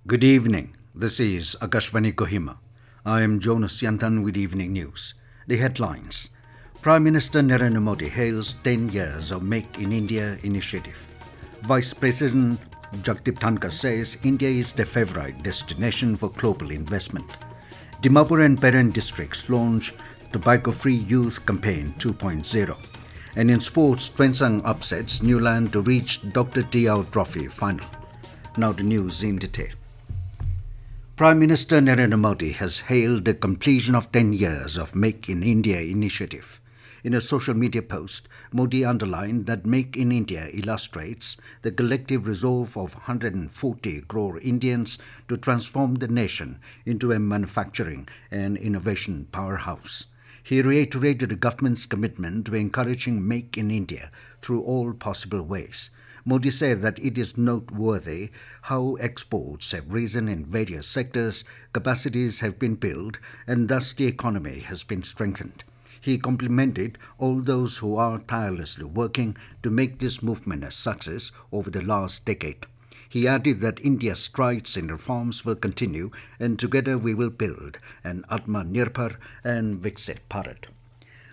Good evening. This is Akashvani Kohima. I am Jonas Yantan with Evening News. The headlines. Prime Minister Narendra Modi hails 10 years of Make in India initiative. Vice President Jagdeep Dhankhar says India is the favorite destination for global investment. Dimapur and Peren districts launch Tobacco-Free Youth Campaign 2.0. And in sports, Tuensang upsets Niuland to reach Dr. T.R. Trophy final. Now the news in detail. Prime Minister Narendra Modi has hailed the completion of 10 years of Make in India initiative. In a social media post, Modi underlined that Make in India illustrates the collective resolve of 140 crore Indians to transform the nation into a manufacturing and innovation powerhouse. He reiterated the government's commitment to encouraging Make in India through all possible ways. Modi said that it is noteworthy how exports have risen in various sectors, capacities have been built, and thus the economy has been strengthened. He complimented all those who are tirelessly working to make this movement a success over the last decade. He added that India's strides in reforms will continue, and together we will build an Atmanirbhar and Viksit Bharat.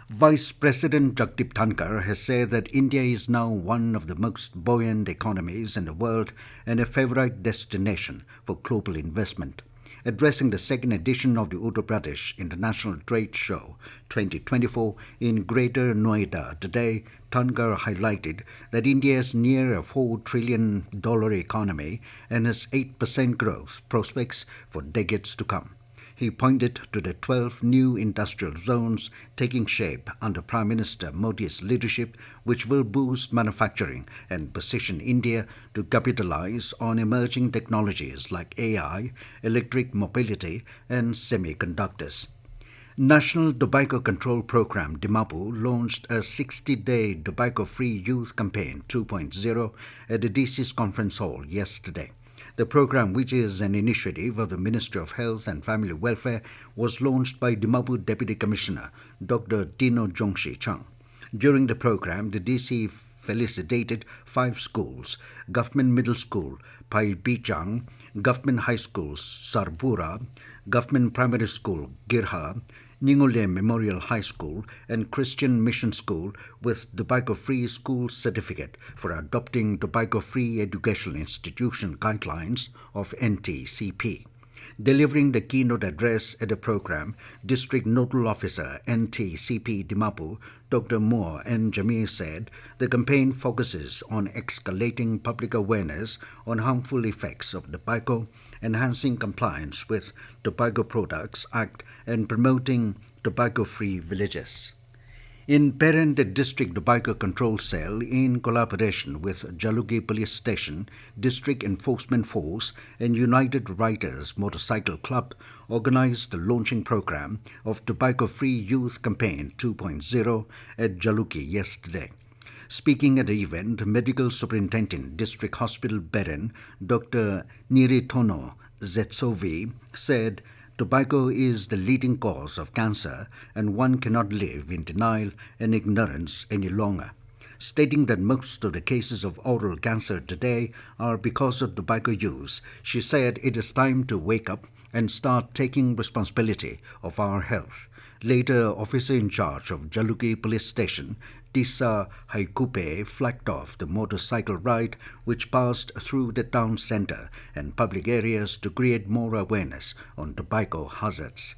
Vice President Jagdeep Dhankhar has said that India is now one of the most buoyant economies in the world and a favorite destination for global investment. Addressing the second edition of the Uttar Pradesh International Trade Show 2024 in Greater Noida today, Dhankhar highlighted that India is near a $4 trillion economy and has 8% growth prospects for decades to come. He pointed to the 12 new industrial zones taking shape under Prime Minister Modi's leadership, which will boost manufacturing and position India to capitalize on emerging technologies like AI, electric mobility, and semiconductors. National Tobacco Control Program Dimapur launched a 60-day Tobacco-Free Youth Campaign 2.0 at the DC's conference hall yesterday. The program, which is an initiative of the Ministry of Health and Family Welfare, was launched by Dimapur Deputy Commissioner Dr. Tino Jongshi Chang. During the program, the DC felicitated 5 schools: Government Middle School Pai Bichang, Government High School Sarbura, Government Primary School Girha, Niuland Memorial High School, and Christian Mission School with Tobacco-Free School Certificate for adopting Tobacco-Free Educational Institution Guidelines of NTCP. Delivering the keynote address at the program, District Nodal Officer NTCP Dimapur, Dr. Moore N. Jamir said the campaign focuses on escalating public awareness on harmful effects of tobacco, enhancing compliance with Tobacco Products Act, and promoting tobacco-free villages. In Peren, the District Tobacco Control Cell, in collaboration with Jalukhi Police Station, District Enforcement Force, and United Writers Motorcycle Club, organized the launching program of Tobacco-Free Youth Campaign 2.0 at Jalukhi yesterday. Speaking at the event, Medical Superintendent, District Hospital Peren, Dr. Niritono Zetsovi, said tobacco is the leading cause of cancer and one cannot live in denial and ignorance any longer. Stating that most of the cases of oral cancer today are because of tobacco use, she said it is time to wake up and start taking responsibility of our health. Later, officer in charge of Jalukhi Police Station, Tisa Haikupe, flagged off the motorcycle ride which passed through the town centre and public areas to create more awareness on tobacco hazards.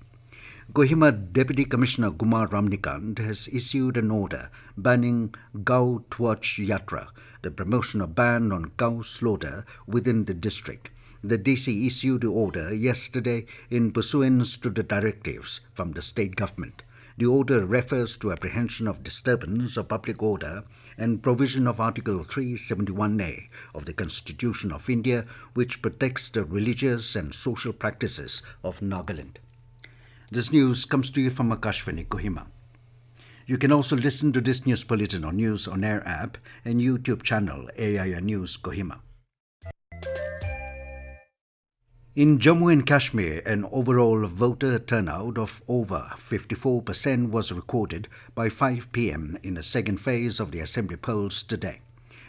Kohima Deputy Commissioner Kumar Ramnikant has issued an order banning Gau Twach Yatra, the promotion of ban on cow slaughter within the district. The DC issued the order yesterday in pursuance to the directives from the state government. The order refers to apprehension of disturbance of public order and provision of Article 371A of the Constitution of India, which protects the religious and social practices of Nagaland. This news comes to you from Akashvani, Kohima. You can also listen to this news bulletin on News On Air app and YouTube channel AIR News Kohima. In Jammu and Kashmir, an overall voter turnout of over 54% was recorded by 5 p.m. in the second phase of the assembly polls today.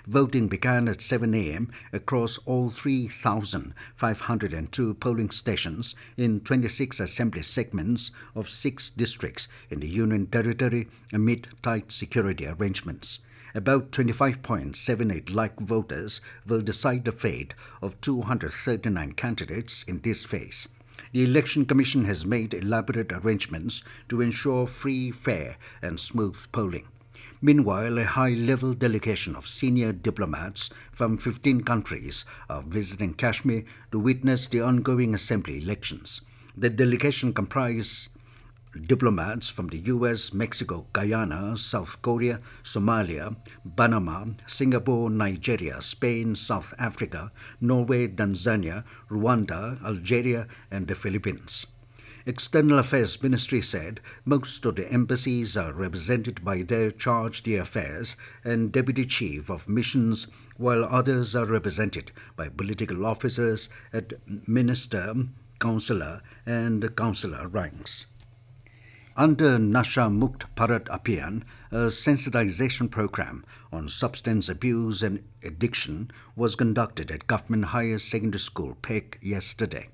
Voting began at 7 a.m. across all 3,502 polling stations in 26 assembly segments of 6 districts in the Union Territory amid tight security arrangements. About 25.78 lakh voters will decide the fate of 239 candidates in this phase. The Election Commission has made elaborate arrangements to ensure free, fair, and smooth polling. Meanwhile, a high-level delegation of senior diplomats from 15 countries are visiting Kashmir to witness the ongoing assembly elections. The delegation comprises diplomats from the US, Mexico, Guyana, South Korea, Somalia, Panama, Singapore, Nigeria, Spain, South Africa, Norway, Tanzania, Rwanda, Algeria, and the Philippines. External Affairs Ministry said most of the embassies are represented by their charge d'affaires and deputy chief of missions, while others are represented by political officers at minister, consular, and consular ranks. Under Nasha Mukt Bharat Abhiyan, a sensitization program on substance abuse and addiction was conducted at Government Higher Secondary School, PEC, yesterday.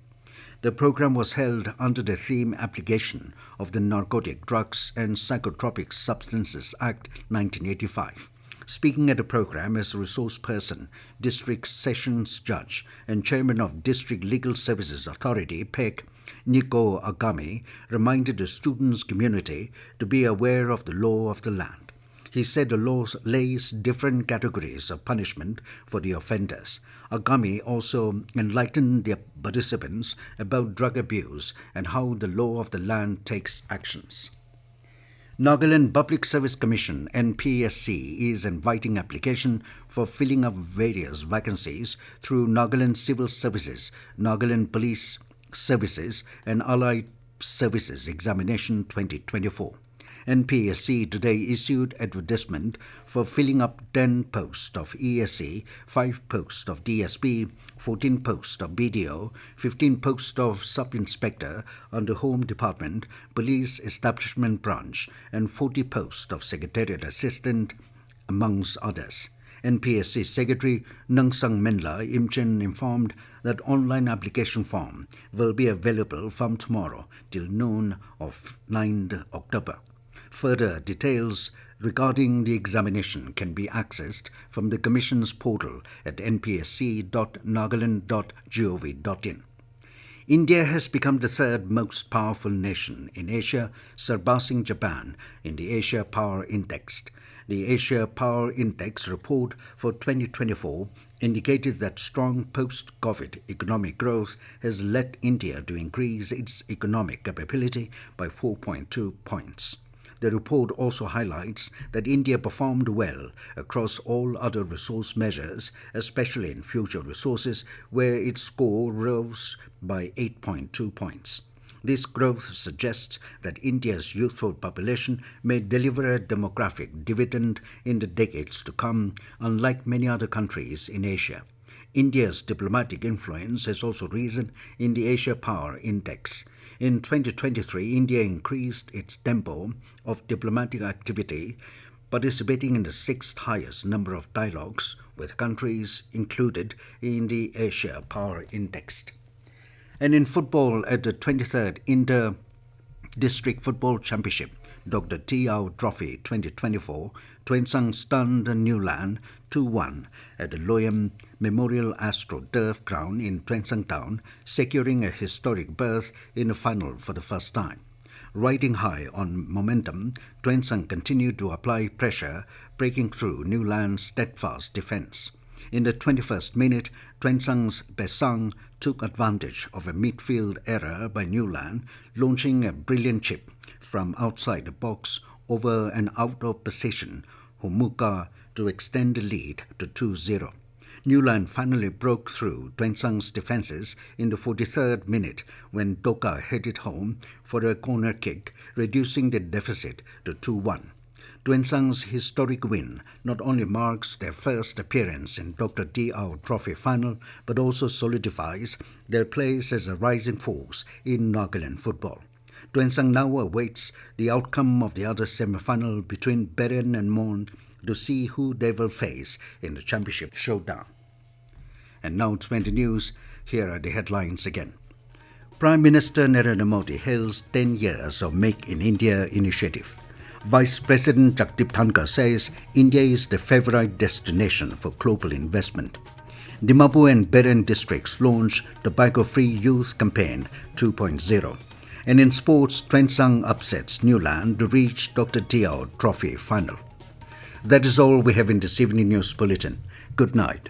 The program was held under the theme application of the Narcotic Drugs and Psychotropic Substances Act 1985. Speaking at the program as resource person, District Sessions Judge and Chairman of District Legal Services Authority, PEC, Nico Agami, reminded the students' community to be aware of the law of the land. He said the law lays different categories of punishment for the offenders. Agami also enlightened the participants about drug abuse and how the law of the land takes actions. Nagaland Public Service Commission (NPSC) is inviting application for filling up various vacancies through Nagaland Civil Services, Nagaland Police Services, and Allied Services Examination 2024. NPSC today issued advertisement for filling up 10 posts of ESC, 5 posts of DSP, 14 posts of BDO, 15 posts of Sub-Inspector under Home Department, Police Establishment Branch, and 40 posts of Secretariat Assistant, amongst others. NPSC Secretary Tuensang Imchen informed that online application form will be available from tomorrow till noon of 9 October. Further details regarding the examination can be accessed from the Commission's portal at npsc.nagaland.gov.in. India has become the third most powerful nation in Asia, surpassing Japan in the Asia Power Index. The Asia Power Index report for 2024 indicated that strong post-COVID economic growth has led India to increase its economic capability by 4.2 points. The report also highlights that India performed well across all other resource measures, especially in future resources, where its score rose by 8.2 points. This growth suggests that India's youthful population may deliver a demographic dividend in the decades to come, unlike many other countries in Asia. India's diplomatic influence has also risen in the Asia Power Index. In 2023, India increased its tempo of diplomatic activity, participating in the sixth highest number of dialogues with countries included in the Asia Power Index. And in football, at the 23rd Inter-District Football Championship, Dr. T.Au Trophy 2024, Tuensang stunned Niuland 2-1 at the Loyam Memorial Astro Turf Ground in Tuensang Town, securing a historic berth in the final for the first time. Riding high on momentum, Tuensang continued to apply pressure, breaking through Niuland's steadfast defense. In the 21st minute, Tuensang's Besang took advantage of a midfield error by Niuland, launching a brilliant chip from outside the box over an out-of position Humuka to extend the lead to 2-0. Niuland finally broke through Tuensang's defences in the 43rd minute when Doka headed home for a corner kick, reducing the deficit to 2-1. Tuensang's historic win not only marks their first appearance in Dr. T.Au Trophy final, but also solidifies their place as a rising force in Nagaland football. Tuensang now awaits the outcome of the other semi-final between Peren and Mon to see who they will face in the championship showdown. And now 20 news. Here are the headlines again. Prime Minister Narendra Modi hails 10 years of Make in India initiative. Vice President Jagdeep Dhankhar says India is the favorite destination for global investment. Dimapur and Peren districts launch Tobacco-Free Youth Campaign 2.0. And in sports, Tuensang upsets Niuland to reach Dr. Diao Trophy final. That is all we have in this evening news bulletin. Good night.